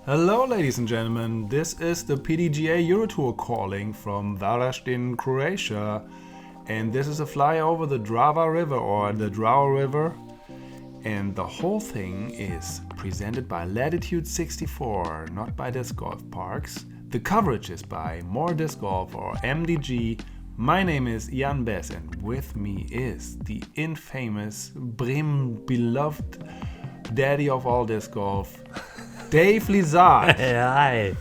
Hello, ladies and gentlemen. This is the PDGA Eurotour calling from Varazdin, Croatia. And this is a fly over the Drava River or the Drava River. And the whole thing is presented by Latitude 64, not by Disc Golf Parks. The coverage is by More Disc Golf or MDG. My name is Jan Bess and with me is the infamous, beloved daddy of all disc golf, Dave Lizotte. Hi.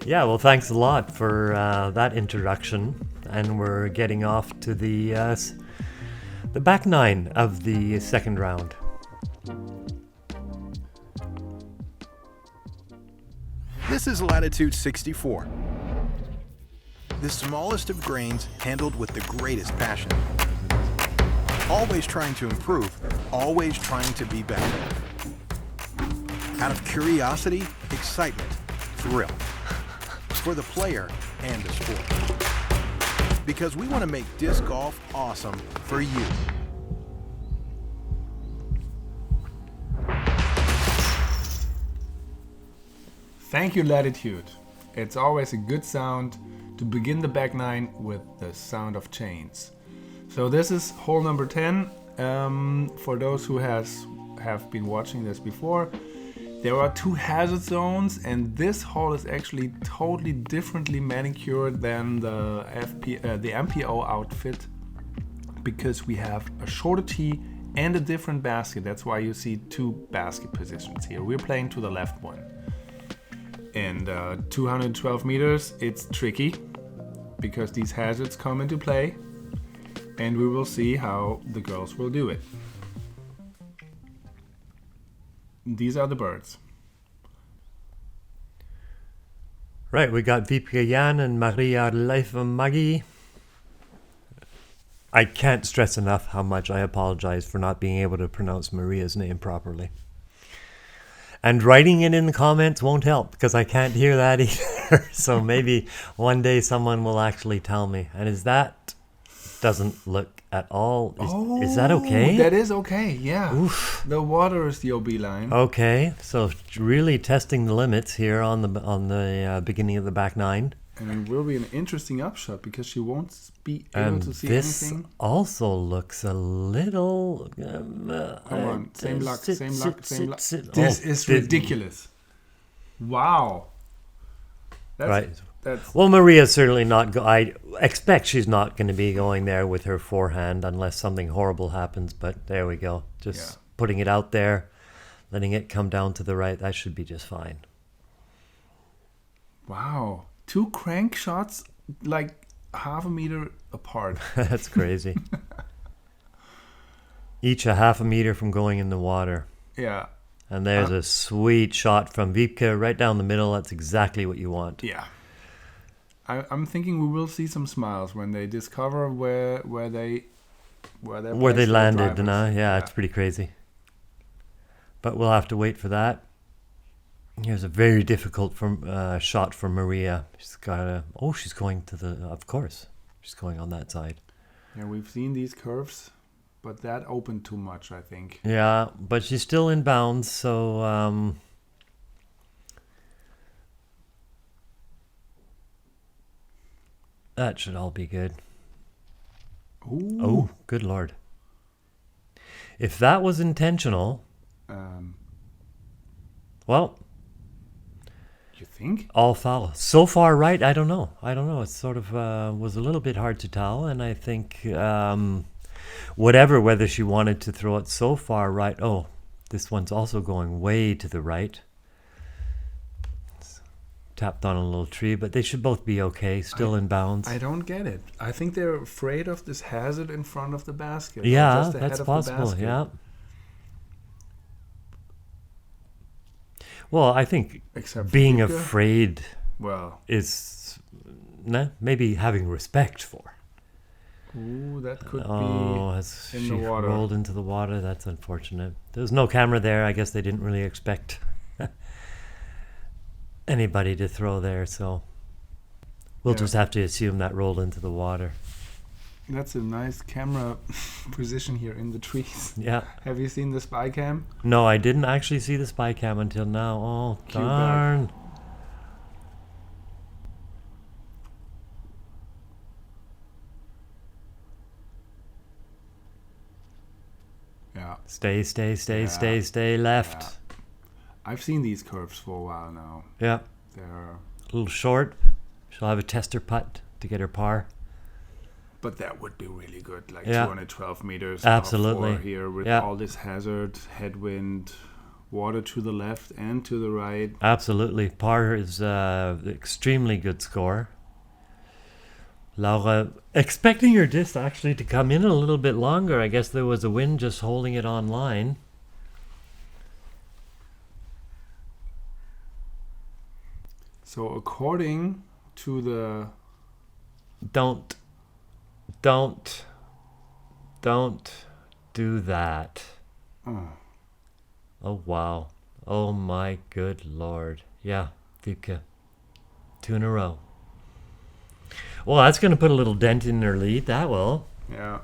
Yeah, well, thanks a lot for that introduction. And we're getting off to the back nine of the second round. This is Latitude 64. The smallest of grains handled with the greatest passion. Always trying to improve, always trying to be better. Out of curiosity, excitement, thrill. For the player and the sport. Because we want to make disc golf awesome for you. Thank you, Latitude. It's always a good sound to begin the back nine with the sound of chains. So this is hole number 10. For those who have been watching this before, there are two hazard zones, and this hole is actually totally differently manicured than the MPO outfit because we have a shorter tee and a different basket. That's why you see two basket positions here. We're playing to the left one. And 212 meters, it's tricky because these hazards come into play, and we will see how the girls will do it. These are the birds. Right, we got Wiebke Jahn and Liivamägi. I can't stress enough how much I apologize for not being able to pronounce Maria's name properly. And writing it in the comments won't help because I can't hear that either. So maybe one day someone will actually tell me. And that doesn't look at all. Is that okay? That is okay, yeah. Oof. The water is the OB line. Okay, so really testing the limits here on the beginning of the back nine. And it will be an interesting upshot because she won't be able to see anything. This also looks a little... Come on, same luck. This is Oh, ridiculous. Wow. Right. That's Well, Maria's certainly not... I expect she's not going to be going there with her forehand unless something horrible happens. But there we go. Just putting it out there, letting it come down to the right. That should be just fine. wow. Two crank shots like half a meter apart. That's crazy. Each a half a meter from going in the water. Yeah. And there's a sweet shot from Wiebke right down the middle. That's exactly what you want. Yeah. I'm thinking we will see some smiles when they discover where they landed. Yeah, it's pretty crazy. But we'll have to wait for that. Here's a very difficult shot from Maria. She's got she's going to the... Of course, she's going on that side. Yeah, we've seen these curves, but that opened too much, I think. Yeah, but she's still in bounds, so... that should all be good. Ooh. Oh, good Lord. If that was intentional... well... You think? All foul. So far right, I don't know. It sort of was a little bit hard to tell, and I think whether she wanted to throw it so far right. Oh, this one's also going way to the right. It's tapped on a little tree, but they should both be okay, still in bounds. I don't get it. I think they're afraid of this hazard in front of the basket. Yeah, just ahead that's of the possible, basket. yeah. Well, I think being Wiebke, afraid is maybe having respect for. Ooh, that could has be in she the water. Rolled into the water. That's unfortunate. There's no camera there. I guess they didn't really expect anybody to throw there, so we'll just have to assume that rolled into the water. That's a nice camera position here in the trees. Yeah. Have you seen the spy cam? No, I didn't actually see the spy cam until now. Oh, Cue darn. back. Yeah. Stay left. Yeah. I've seen these curves for a while now. Yeah. They're, A little short. She'll have a tester putt to get her par. but that would be really good, like Yeah. 212 meters. Absolutely. Par 4 here with Yeah. all this hazard, headwind, water to the left and to the right. Absolutely. Par is extremely good score. Laura, expecting your disc actually to come in a little bit longer. I guess there was a wind just holding it online. So according to the... Don't do that. Oh, wow. Oh, my good Lord. Yeah, Wiebke. 2 in a row. Well, that's going to put a little dent in their lead. That will. Yeah.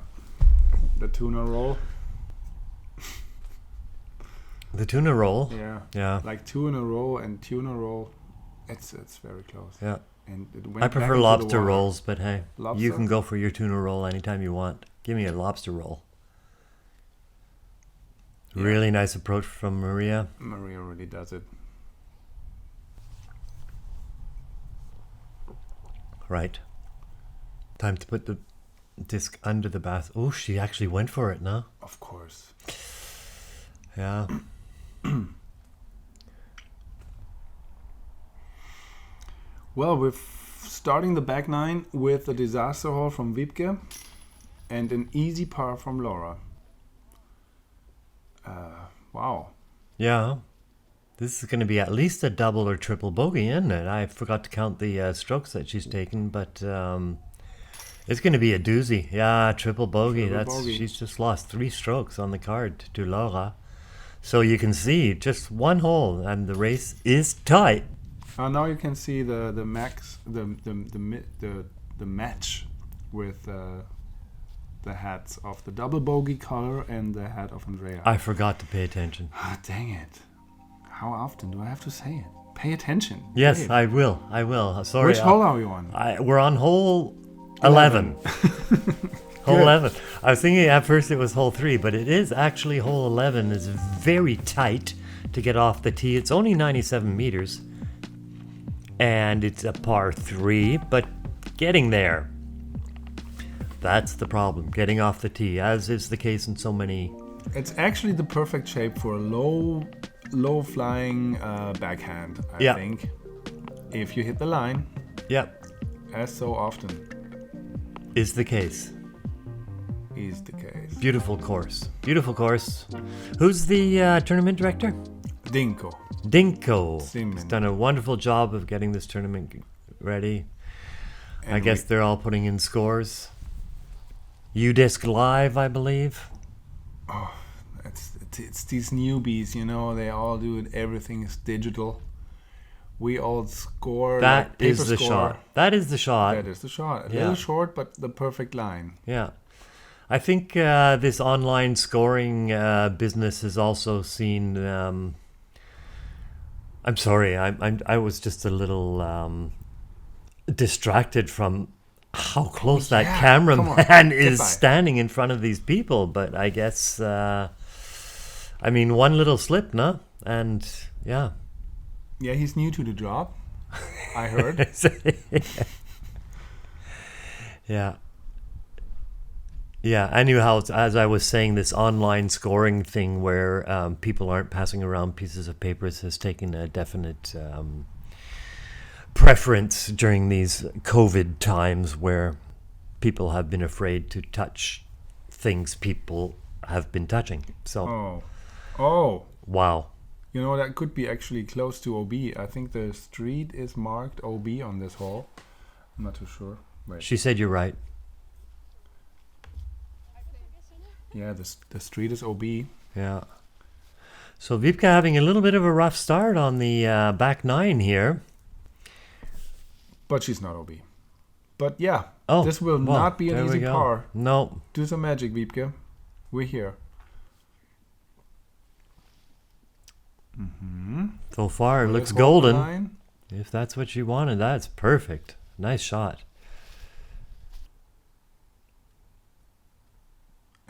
The tuna roll. The tuna roll. Yeah. Yeah. Like 2 in a row and tuna roll. It's very close. Yeah. And it went I back prefer into the lobster water. rolls, but hey, you Lobster? can go for your tuna roll anytime you want. Give me a lobster roll. Yeah. Really nice approach from Maria. Maria really does it. Right. Time to put the disc under the bath. Oh, she actually went for it, no? Of course. Yeah. Well, we're starting the back nine with a disaster haul from Wiebke and an easy par from Laura. Wow. Yeah. This is going to be at least a double or triple bogey, isn't it? I forgot to count the strokes that she's taken, but it's going to be a doozy. Yeah, triple bogey. Bogey. She's just lost 3 strokes on the card to Laura. So you can see just one hole, and the race is tight. Now you can see the match with the hats of the double bogey color and the hat of Andreja. I forgot to pay attention. Ah, dang it. How often do I have to say it? Pay attention. Yes, Dave. I will. Sorry. Which hole are we on? We're on hole 11. Hole 11. I was thinking at first it was hole 3, but it is actually hole 11. It's very tight to get off the tee. It's only 97 meters. And it's a par 3, but getting there. That's the problem. Getting off the tee, as is the case in so many. It's actually the perfect shape for a low flying backhand, I think. If you hit the line. Yep. As so often. Is the case. Is the case. Beautiful course. Beautiful course. Who's the tournament director? Dinko. He's done a wonderful job of getting this tournament ready. And I guess they're all putting in scores. UDisc Live, I believe. Oh, it's these newbies, you know, they all do it. Everything is digital. We all score. That like is the score. shot. That is the shot. That is the shot. A Yeah. little short, but the perfect line. Yeah. I think this online scoring business has also seen... I'm sorry, I was just a little distracted from how close that cameraman is standing in front of these people. But I guess, I mean, one little slip, no? And, yeah. Yeah, he's new to the job, I heard. Yeah. Yeah, anyhow, as I was saying, this online scoring thing where people aren't passing around pieces of papers has taken a definite preference during these COVID times where people have been afraid to touch things people have been touching. So, Oh. Wow. You know, that could be actually close to OB. I think the street is marked OB on this hole. I'm not too sure. Wait. She said you're right. Yeah, the street is OB. Yeah. So Wiebke having a little bit of a rough start on the back nine here. But she's not OB. But yeah, Oh, this will well, not be an there we easy go. par. No. Do some magic, Wiebke. We're here. So far, it looks Let's hold the golden. line. If that's what you wanted, that's perfect. Nice shot.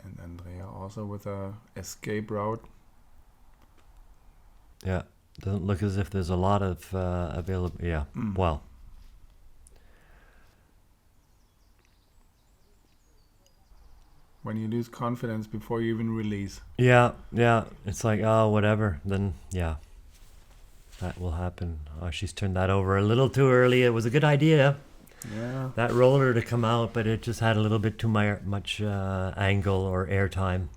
And Andreja also with a escape route. Yeah. Doesn't look as if there's a lot of available. Yeah. Well. When you lose confidence before you even release. Yeah. Yeah. It's like, oh, whatever. Then, yeah. That will happen. Oh, she's turned that over a little too early. It was a good idea. Yeah. That roller to come out, but it just had a little bit too much angle or air time.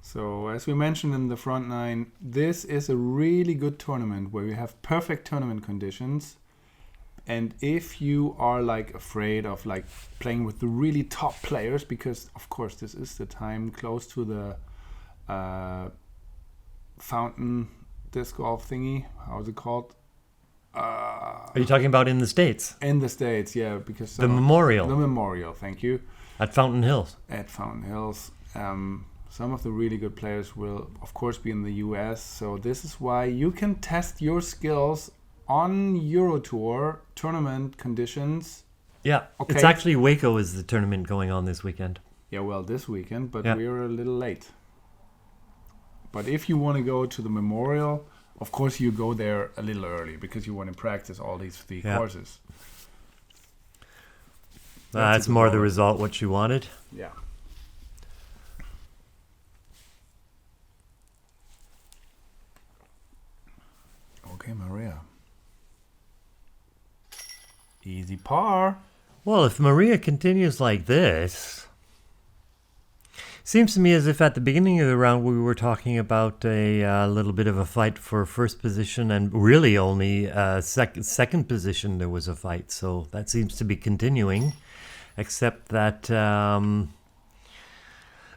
So as we mentioned in the front nine, this is a really good tournament where you have perfect tournament conditions. And if you are like afraid of like playing with the really top players, because of course this is the time close to the fountain disc golf thingy. How's it called? Are you talking about in the States? In the States, yeah, because The Memorial. The Memorial, thank you. At Fountain Hills. At Fountain Hills. Some of the really good players will, of course, be in the US. So this is why you can test your skills on Euro Tour tournament conditions. Yeah, Okay. it's actually Waco is the tournament going on this weekend. Yeah, well, this weekend, but Yeah. we're a little late. But if you want to go to the Memorial, of course you go there a little early because you want to practice all these three Yeah. courses. That's a good more the ball. result what you wanted. Yeah. Okay, Maria. Easy par. Well, if Maria continues like this, seems to me as if at the beginning of the round we were talking about a little bit of a fight for first position, and really only second position there was a fight. So that seems to be continuing, except that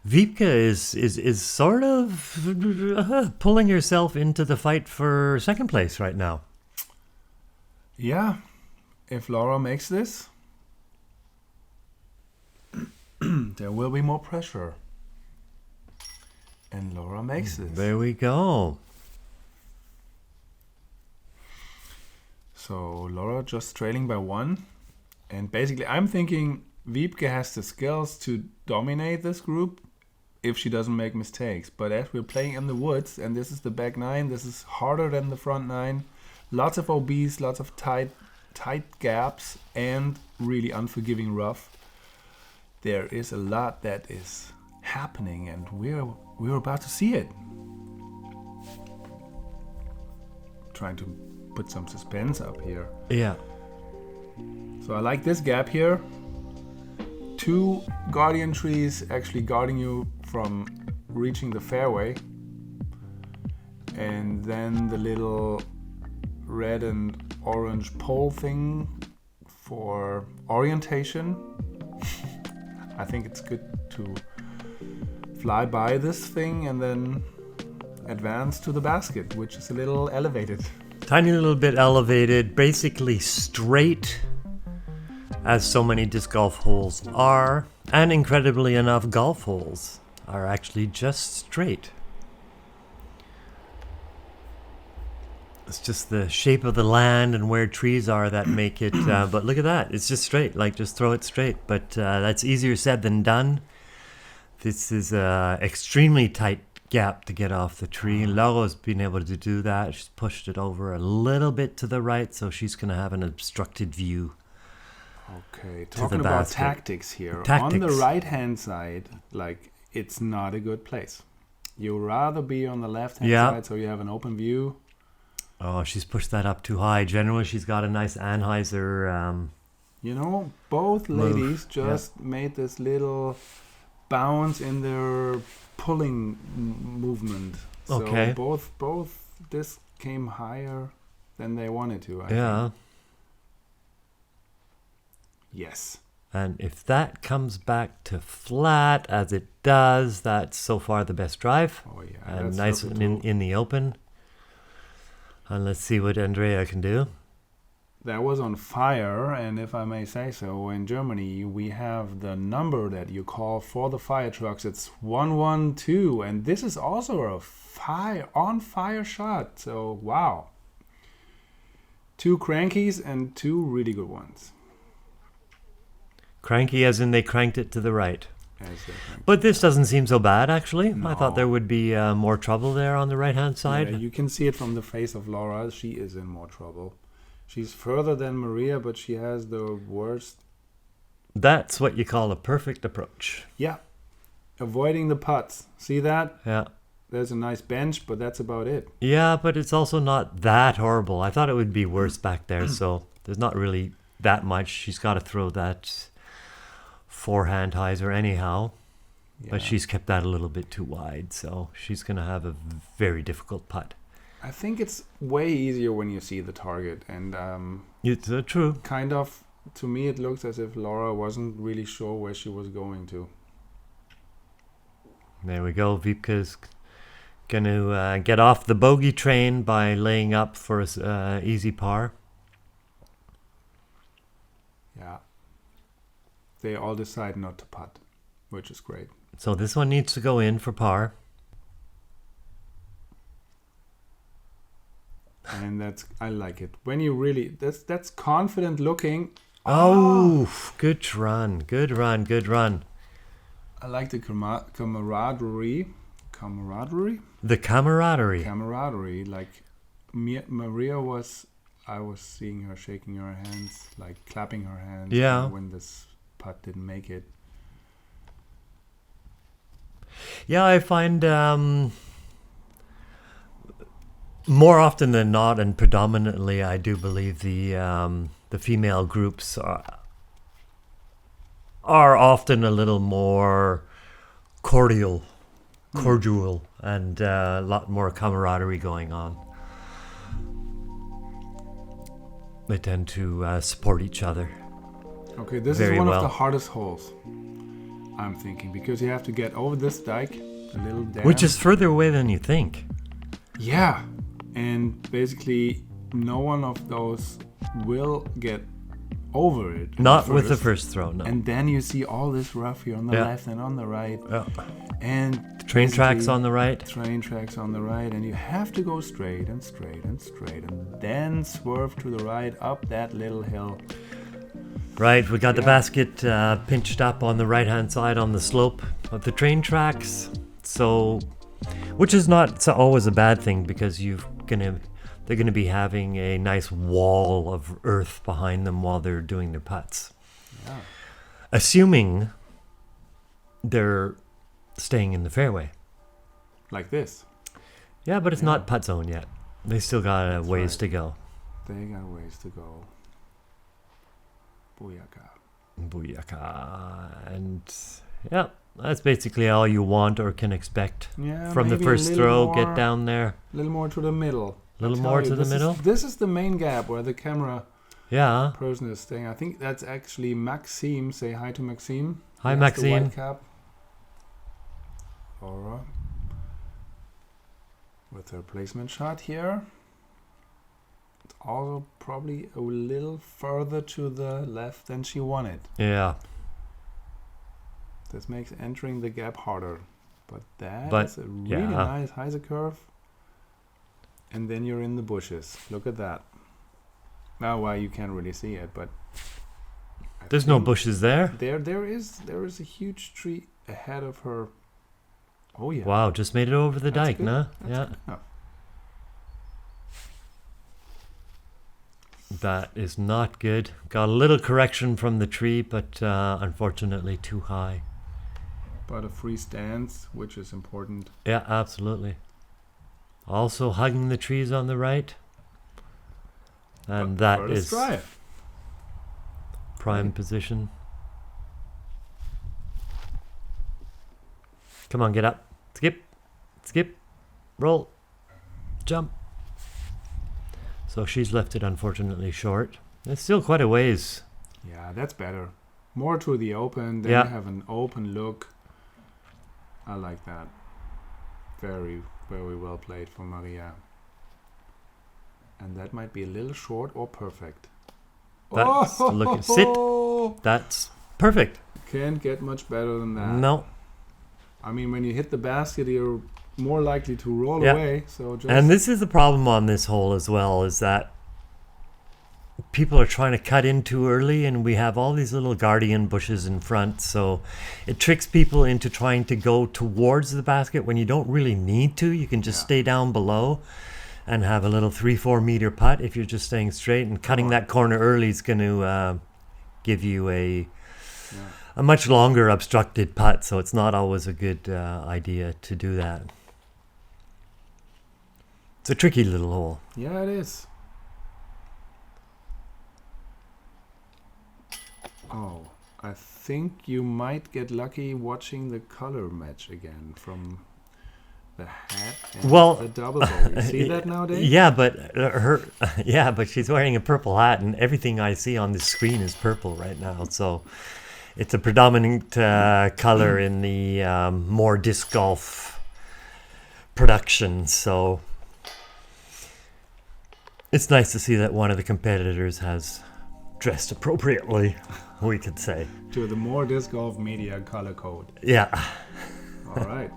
Wiebke is sort of pulling herself into the fight for second place right now. Yeah. If Laura makes this, there will be more pressure. And Laura makes this. There we go. So Laura just trailing by one. And basically I'm thinking Wiebke has the skills to dominate this group if she doesn't make mistakes. But as we're playing in the woods, and this is the back nine, this is harder than the front nine. Lots of OBs, lots of tight gaps, and really unforgiving rough. There is a lot that is happening, and we're about to see it. Trying to put some suspense up here. Yeah. So I like this gap here. 2 guardian trees actually guarding you from reaching the fairway. And then the little red and orange pole thing for orientation. I think it's good to fly by this thing and then advance to the basket, which is a little elevated. Tiny little bit elevated, basically straight, as so many disc golf holes are, and incredibly enough, golf holes are actually just straight. It's just the shape of the land and where trees are that make it, but look at that, it's just straight, like just throw it straight, but that's easier said than done. This is a extremely tight gap to get off the tree. Laura's been able to do that. She's pushed it over a little bit to the right, so she's going to have an obstructed view. Okay, talking about basket. tactics here. Tactics. On the right-hand side, like, it's not a good place. You'd rather be on the left-hand Yeah. side so you have an open view. Oh, she's pushed that up too high. Generally, she's got a nice Anheuser. You know, both Move, ladies just made this little bounce in their pulling movement. So Okay. both this came higher than they wanted to. I Yeah. think. Yes. And if that comes back to flat, as it does, that's so far the best drive. Oh yeah. And that's nice helpful in, too. in the open. And let's see what Andreja can do. that was on fire. And if I may say so, in Germany, we have the number that you call for the fire trucks. It's 112. And this is also a on fire shot. So, wow. 2 crankies and 2 really good ones. Cranky as in they cranked it to the right. As they cranked But this doesn't seem so bad, actually. No. I thought there would be more trouble there on the right-hand side. Yeah, you can see it from the face of Laura. She is in more trouble. She's further than Maria, but she has the worst. That's what you call a perfect approach. Yeah. Avoiding the putts. See that? Yeah. There's a nice bench, but that's about it. Yeah, but it's also not that horrible. I thought it would be worse back there, so there's not really that much. She's got to throw that forehand hyzer anyhow. Yeah. But she's kept that a little bit too wide, so she's going to have a very difficult putt. I think it's way easier when you see the target. And It's true. kind of, to me, it looks as if Laura wasn't really sure where she was going to. There we go. Wiebke's going to get off the bogey train by laying up for a easy par. Yeah. They all decide not to putt, which is great. So this one needs to go in for par. And I like it. When you really, that's confident looking. Oh, good run. Good run. Good run. I like the camaraderie. Camaraderie? The camaraderie. Camaraderie. Like Maria I was seeing her shaking her hands, like clapping her hands. Yeah. When this putt didn't make it. Yeah, I find more often than not, and predominantly, I do believe the female groups are often a little more cordial, and a lot more camaraderie going on. They tend to support each other. Okay, this Very is one well. of the hardest holes, I'm thinking, because you have to get over this dike, a little dam. Which is further away than you think. Yeah, and basically no one of those will get over it. Not with the first throw, no. And then you see all this rough here on the Yeah. left and on the right. Yeah. And Train tracks basically on the right. Train tracks on the right, and you have to go straight and straight and straight, and then swerve to the right up that little hill. Right, we got the Yeah. basket pinched up on the right-hand side on the slope of the train tracks. So, which is not always a bad thing because they're gonna be having a nice wall of earth behind them while they're doing their putts. Yeah. Assuming they're staying in the fairway. Like this. Yeah, but it's Yeah. not putt zone yet. They still got a That's ways right. to go. They got a ways to go. Booyaka. Booyaka. And yeah, that's basically all you want or can expect Yeah, from the maybe a first little throw. more- Get down there. A little more to the middle. A little I more tell to you, the middle. This is the main gap where the camera Yeah. person is staying. I think that's actually Maxime. Say hi to Maxime. Hi, He has the Maxime. white cap. Laura. With her placement shot here. It's also probably a little further to the left than she wanted. Yeah. This makes entering the gap harder. But that But, is a really yeah. nice hyzer curve. And then you're in the bushes. Look at that. Now, why you can't really see it, but I There's no think bushes there. There is a huge tree ahead of her. Oh yeah. Wow, just made it over the That's dike, good. nah? That's Yeah. good enough. That is not good. Got a little correction from the tree, but unfortunately too high. But a free stance, which is important. Yeah, absolutely. Also hugging the trees on the right. And But that first is drive. prime Right. position. Come on, get up. Skip. Skip. Roll. Jump. So she's left it unfortunately short. It's still quite a ways. Yeah, that's better. More to the open. Then Yeah. you have an open look. I like that. Very, very well played for Maria. And that might be a little short or perfect. That's looking sit. That's perfect. Can't get much better than that. No. I mean, when you hit the basket, you're more likely to roll Yeah. away. So just And this is the problem on this hole as well, is that people are trying to cut in too early, and we have all these little guardian bushes in front, so it tricks people into trying to go towards the basket when you don't really need to. You can just stay down below and have a little 3-4 meter putt if you're just staying straight, and cutting that corner early is going to give you a much longer obstructed putt, so it's not always a good idea to do that. It's a tricky little hole. Yeah, it is. Oh, I think you might get lucky watching the color match again from the hat and the double bogey. You see that nowadays? Yeah, but she's wearing a purple hat, and everything I see on the screen is purple right now. So it's a predominant color in the more disc golf production. So it's nice to see that one of the competitors has dressed appropriately, we could say. To the more disc golf media color code. Yeah. All right.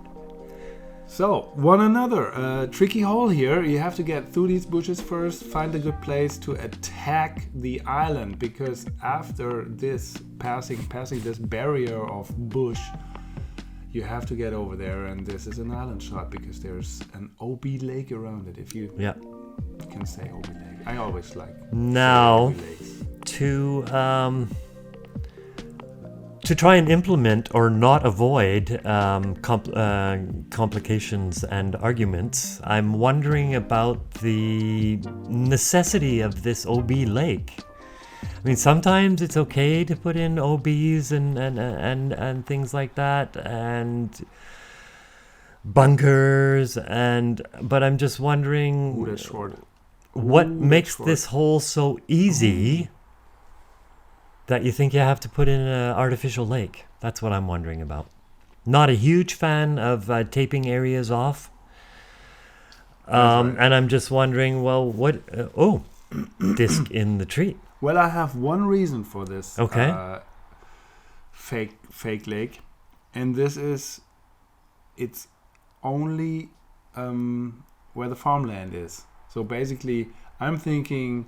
So, one another tricky hole here. You have to get through these bushes first, find a good place to attack the island, because after this, passing this barrier of bush, you have to get over there, and this is an island shot because there's an OB lake around it. If you can say OB lake. I always like now lakes. To try and implement or not avoid complications and arguments, I'm wondering about the necessity of this OB lake. I mean, sometimes it's okay to put in OBs and things like that, and bunkers, but I'm just wondering That's short. what makes this hole so easy that you think you have to put in an artificial lake. That's what I'm wondering about. Not a huge fan of taping areas off. And I'm just wondering, well, what... disc in the tree. Well, I have one reason for this fake lake. And this is... It's only where the farmland is. So basically, I'm thinking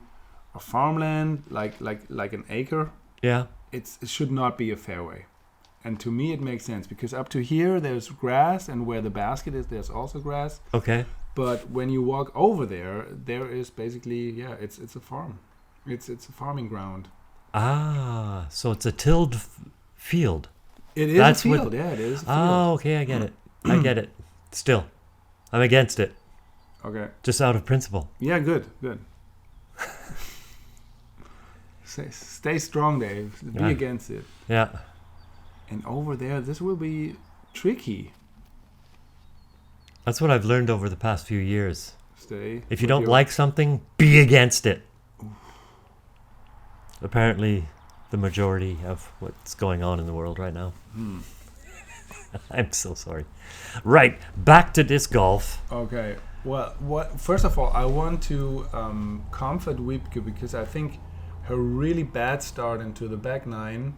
a farmland, like an acre. Yeah. It should not be a fairway. And to me it makes sense, because up to here there's grass, and where the basket is there's also grass. Okay. But when you walk over there is basically, it's a farm. It's a farming ground. Ah, so it's a tilled field. It is a field, it is a field. Oh, okay, I get it. I get it. Still, I'm against it. Okay. Just out of principle. Yeah, good. Stay strong, Dave. Be against it. Yeah. And over there, this will be tricky. That's what I've learned over the past few years. If you don't like something, be against it. Apparently, the majority of what's going on in the world right now. I'm so sorry. Right, back to disc golf. Okay. Well, first of all, I want to comfort Wiebke, because I think her really bad start into the back nine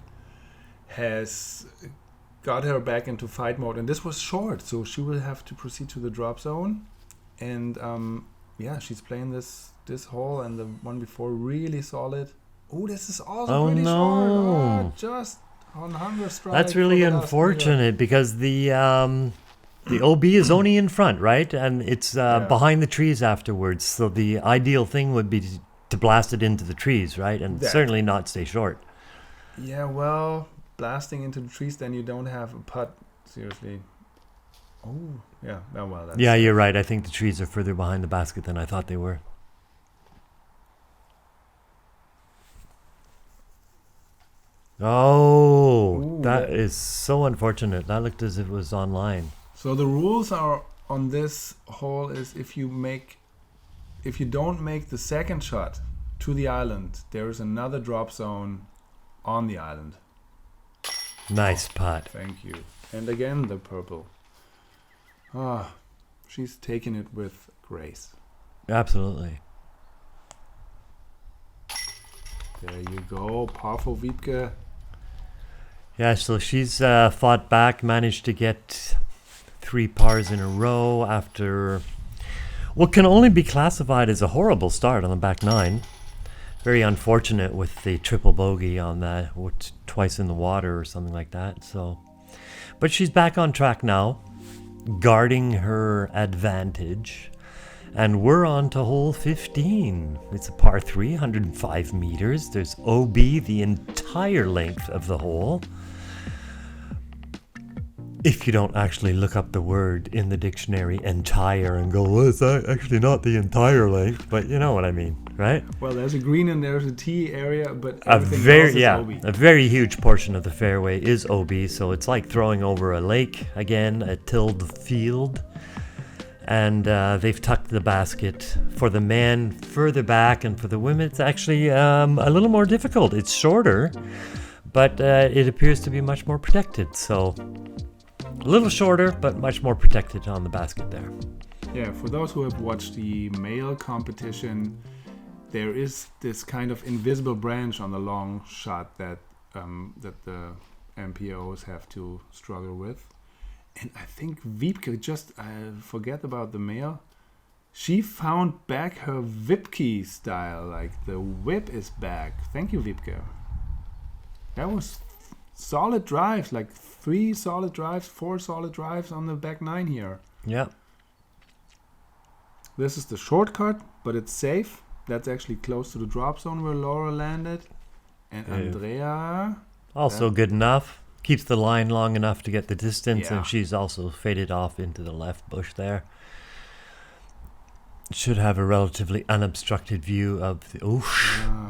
has got her back into fight mode, and this was short, so she will have to proceed to the drop zone. And she's playing this hole and the one before really solid. Oh, this is also pretty short. Oh, just on hunger strike. That's really unfortunate, because the OB is only in front, right? And it's behind the trees afterwards. So the ideal thing would be to blast it into the trees, right? And certainly not stay short. Yeah, well, blasting into the trees, then you don't have a putt. Seriously. Oh, yeah. Oh, well, that's you're right. I think the trees are further behind the basket than I thought they were. Oh, that is so unfortunate. That looked as if it was online. So the rules are on this hole is if you don't make the second shot to the island, there is another drop zone on the island. Nice putt. Thank you. And again, the purple. She's taking it with grace. Absolutely. There you go. Powerful Wiebke. Yeah, so she's fought back, managed to get 3 pars in a row after what can only be classified as a horrible start on the back 9. Very unfortunate with the triple bogey on that, twice in the water or something like that. So, but she's back on track now, guarding her advantage. And we're on to hole 15. It's a par 3, 105 meters. There's OB the entire length of the hole. If you don't actually look up the word in the dictionary entire and go, well, it's actually not the entire length, but you know what I mean, right? Well, there's a green and there's a tee area, but A everything else is OB. a very huge portion of the fairway is OB, so it's like throwing over a lake again, a tilled field. And they've tucked the basket for the men further back, and for the women it's actually a little more difficult. It's shorter, but it appears to be much more protected. So a little shorter, but much more protected on the basket there. Yeah, for those who have watched the male competition, there is this kind of invisible branch on the long shot that the MPOs have to struggle with. And I think Wiebke, forget about the male, she found back her Wiebke style, like the whip is back. Thank you, Wiebke. That was solid drives, like 3 solid drives, 4 solid drives on the back 9 here. Yeah. This is the shortcut, but it's safe. That's actually close to the drop zone where Laura landed. And Andreja... Also good enough. Keeps the line long enough to get the distance, Yeah. and she's also faded off into the left bush there. Should have a relatively unobstructed view of the...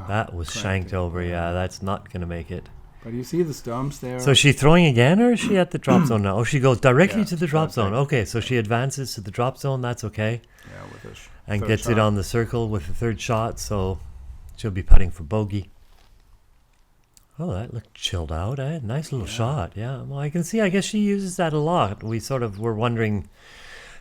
that was shanked over. Yeah, that's not going to make it. But you see the stumps there. So is she throwing again, or is she at the drop zone now? Oh, she goes directly to the drop perfect. zone. Okay, so she advances to the drop zone. That's okay. Yeah, with a And third gets shot. it on the circle with the third shot, so she'll be putting for bogey. Oh, that looked chilled out, eh? Nice little shot, yeah. Well, I can see, I guess she uses that a lot. We sort of were wondering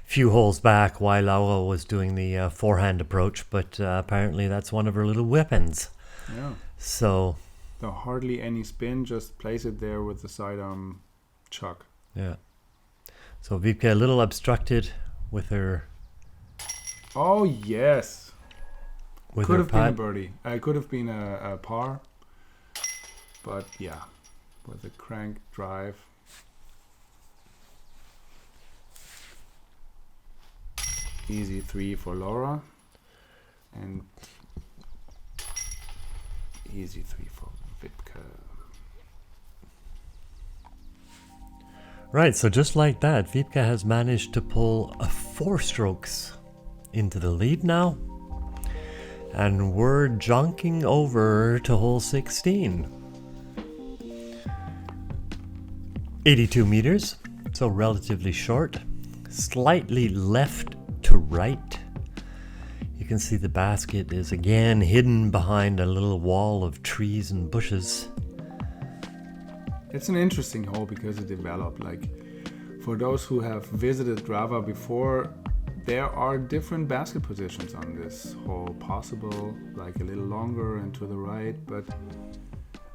a few holes back why Laura was doing the forehand approach, but apparently that's one of her little weapons. Yeah. So... So hardly any spin, just place it there with the sidearm chuck. yeah. So Wiebke a little obstructed with her... Oh, yes. with Could her have been a putt. birdie. Could have been a par. But yeah, with a crank drive. Easy 3 for Laura. And easy 3 for Wiebke. Right, so just like that, Wiebke has managed to pull 4 strokes into the lead now. And we're jonking over to hole 16. 82 meters, so relatively short. Slightly left to right. You can see the basket is again hidden behind a little wall of trees and bushes. It's an interesting hole because it developed. Like, for those who have visited Drava before, there are different basket positions on this hole possible, like a little longer and to the right. But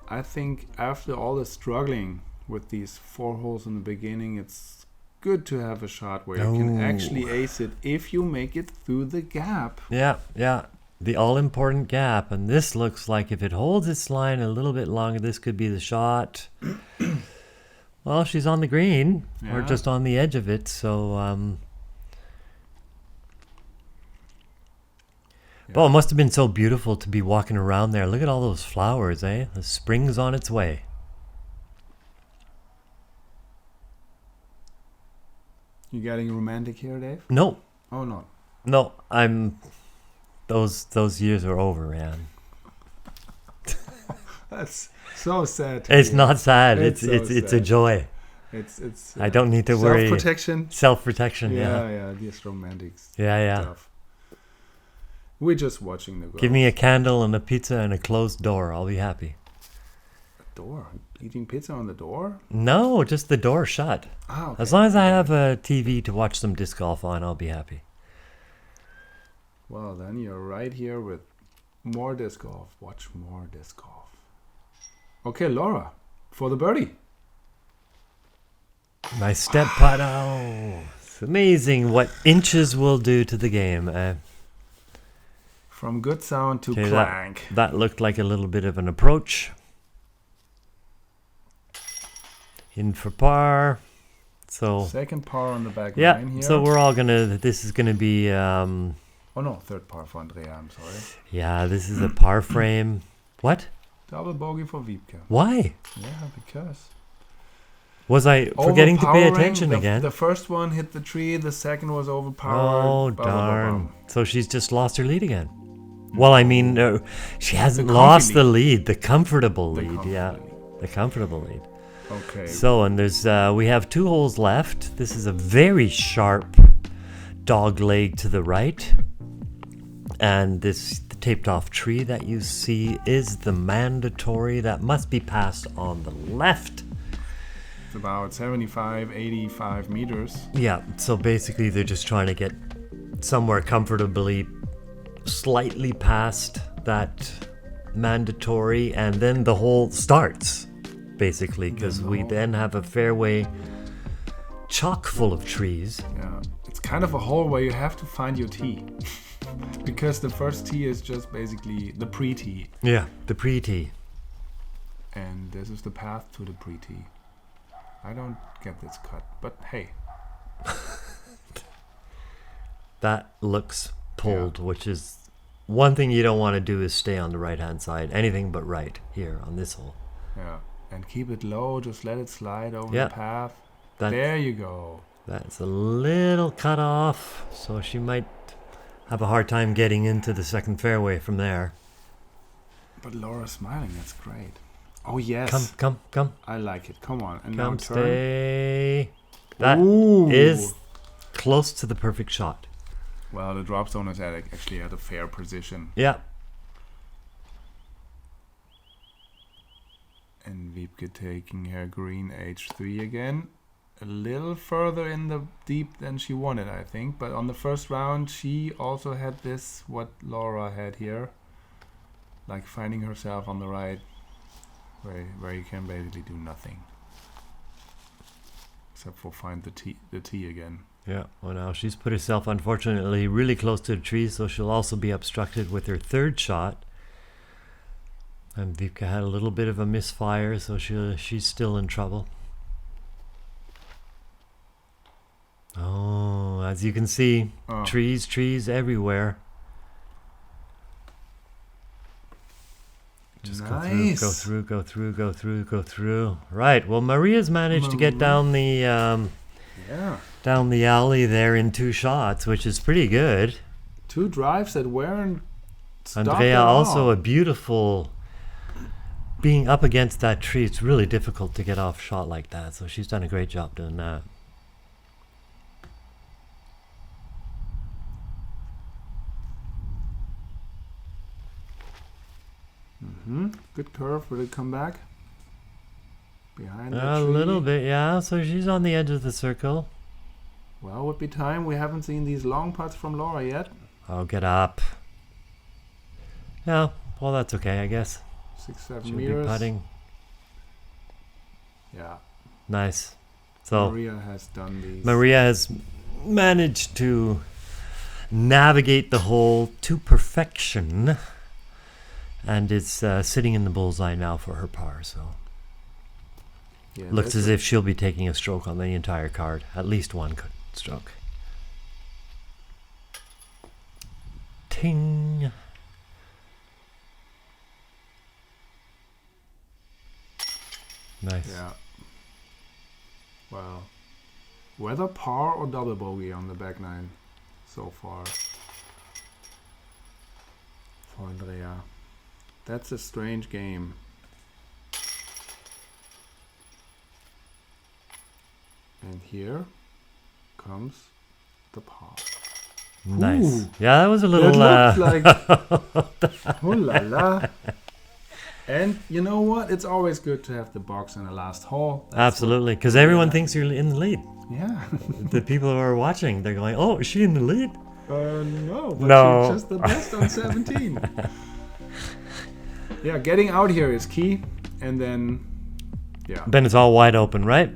I think after all the struggling with these 4 holes in the beginning, it's good to have a shot where you can actually ace it if you make it through the gap. Yeah. The all-important gap. And this looks like if it holds its line a little bit longer, this could be the shot. Well, she's on the green, or Yeah. just on the edge of it, so... Well, it must have been so beautiful to be walking around there. Look at all those flowers, eh? The spring's on its way. You getting romantic here, Dave? No, Oh, no. no, I'm... Those years are over, man. That's so sad. to It's hear. not sad. It's It's so a sad. joy. It's I don't need to worry. Self-protection. Self-protection, Yeah, yeah. these romantic Yeah. stuff. We're just watching the girls. Give me a candle and a pizza and a closed door. I'll be happy. door. Eating pizza on the door? No, just the door shut. Ah, okay. As long as I have a TV to watch some disc golf on, I'll be happy. Well, then you're right here with More disc golf. Watch more disc golf. Okay, Laura, for the birdie. Nice step putt. Oh, it's amazing what inches will do to the game. From good sound to Okay, clank. that looked like a little bit of an approach. In for par. So Second par on the back yeah, nine here. so we're all gonna. This is gonna be. Oh no, third par for Andreja. I'm sorry. Yeah, this is a par frame. What? Double bogey for Wiebke. Why? Yeah, because Was I forgetting to pay overpowering. attention again? The first one hit the tree. The second was overpowered. Oh Blah, blah, blah, darn! blah. So she's just lost her lead again. Well, I mean, she hasn't The lost comfy the lead. The comfortable The lead, comfy yeah, lead. the comfortable lead. Okay. So, and there's we have 2 holes left. This is a very sharp dog leg to the right, and this taped off tree that you see is the mandatory that must be passed on the left. It's about 75, 85 meters. Yeah, so basically they're just trying to get somewhere comfortably slightly past that mandatory, and then the hole starts basically, because we then have a fairway chock full of trees. Yeah. It's kind of a hole where you have to find your tee. Because the first tee is just basically the pre-tee. Yeah, the pre-tee. And this is the path to the pre-tee. I don't get this cut, but hey. That looks pulled, which is one thing you don't want to do is stay on the right-hand side. Anything but right here on this hole. Yeah. And keep it low, just let it slide over Yeah. the path. That's, There you go. That's a little cut off, so she might have a hard time getting into the second fairway from there. But Laura's smiling, that's great. Oh yes. Come. I like it. Come on. And Come, now turn. stay. That Ooh. is close to the perfect shot. Well, the drop zone is actually at a fair position. Yeah. And Wiebke taking her green H3 again. A little further in the deep than she wanted, I think. But on the first round, she also had this, what Laura had here. Like finding herself on the right, where you can basically do nothing. Except for find the tee again. Yeah, well now she's put herself unfortunately really close to the tree, so she'll also be obstructed with her third shot. And Wiebke had a little bit of a misfire, so she's still in trouble. Oh, as you can see, trees everywhere. Just nice. go through. Right, well Maria's managed to get down the down the alley there in 2 shots, which is pretty good. 2 drives that weren't stopped Andreja at all. also a beautiful, being up against that tree, it's really difficult to get off shot like that, so she's done a great job doing that. Good curve. Will it come back? Behind the A tree. little bit, yeah, so she's on the edge of the circle. Well, would be time. We haven't seen these long putts from Laura yet. Oh, get up. Yeah, well that's okay, I guess. 6-7 She'll meters. be putting. Yeah. Nice. So Maria has done these. Maria has managed to navigate the hole to perfection, and is sitting in the bullseye now for her par. So Yeah, looks that's as a- if she'll be taking a stroke on the entire card, at least one stroke. Ting. Nice. Yeah. Well, whether par or double bogey on the back nine so far for Andreja. That's a strange game. And here comes the par. Nice. Ooh. Yeah, that was a little. That looked like oh la la. And you know what? It's always good to have the box in the last hole. That's Absolutely, because everyone thinks you're in the lead. what- yeah. The people who are watching, they're going, "Oh, is she in the lead?" No, but No. she's just the best on 17. Yeah, getting out here is key. And then, yeah. Then it's all wide open, right?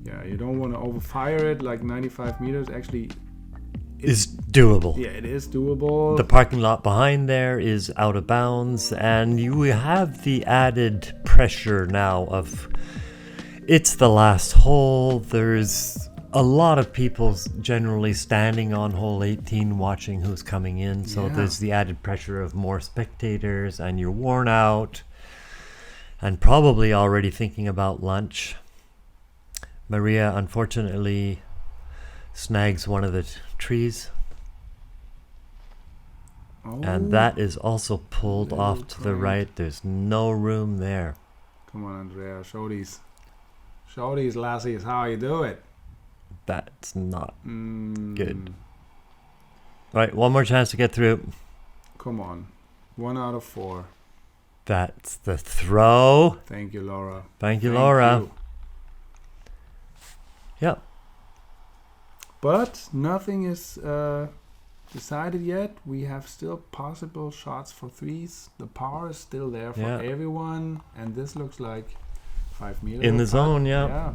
Yeah, you don't want to overfire it like 95 meters. Actually, Is doable. yeah, it is doable. The parking lot behind there is out of bounds, and you have the added pressure now of it's the last hole. There's a lot of people generally standing on hole 18 watching who's coming in, so Yeah. there's the added pressure of more spectators, and you're worn out and probably already thinking about lunch. Maria unfortunately snags one of the trees, and that is also pulled off to the right. There's no room there. Come on, Andreja, show these lassies how you do it. That's not good. Right, one more chance to get through. Come on, 1 out of 4. That's the throw. Thank you, Laura. Thank you, Laura. you. Yep. But nothing is decided yet. We have still possible shots for threes. The power is still there for Yeah. everyone, and this looks like 5 meters In the putt. zone, yeah. Yeah.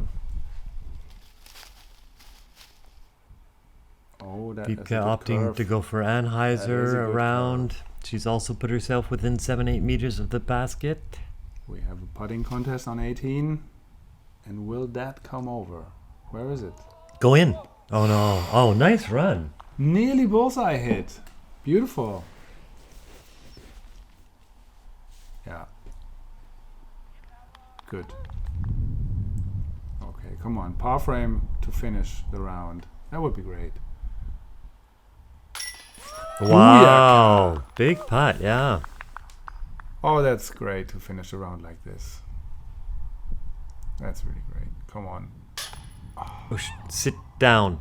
Oh, that is a Wiebke good opting curve. to go for That is a Anheuser good around. She's also put herself within 7-8 meters of the basket. We have a putting contest on 18, and will that come over? Where is it? Go in. Oh no. Oh, nice run. Nearly bullseye hit. Beautiful. Yeah. Good. Okay, come on. Par frame to finish the round. That would be great. Wow. Big putt, yeah. Oh, that's great to finish a round like this. That's really great. Come on. Oh, sit down.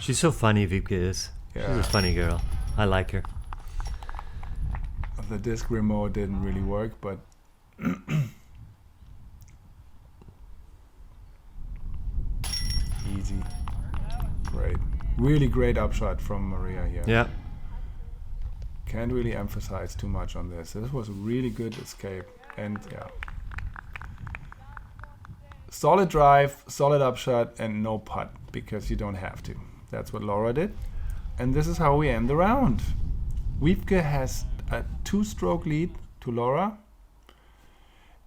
She's so funny, Wiebke is. She's Yeah. a funny girl. I like her. The disc remote didn't really work, but easy. Great. Really great upshot from Maria here. Yeah. Can't really emphasize too much on this. This was a really good escape. And yeah. Solid drive, solid upshot, and no putt because you don't have to. That's what Laura did. And this is how we end the round. Wiebke has a 2-stroke lead to Laura.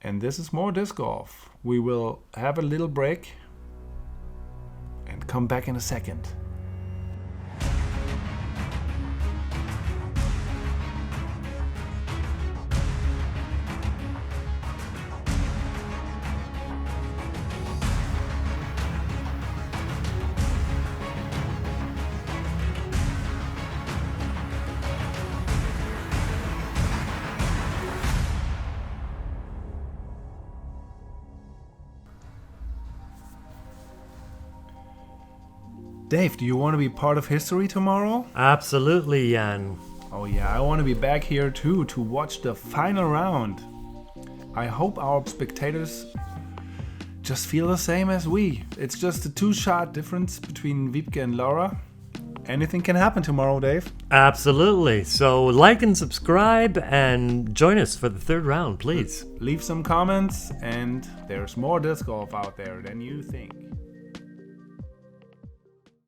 And this is more disc golf. We will have a little break and come back in a second. Dave, do you want to be part of history tomorrow? Absolutely, Jan. Oh yeah, I want to be back here too to watch the final round. I hope our spectators just feel the same as we. It's just a 2-shot difference between Wiebke and Laura. Anything can happen tomorrow, Dave. Absolutely. So like and subscribe and join us for the 3rd round, please. Leave some comments, and there's more disc golf out there than you think.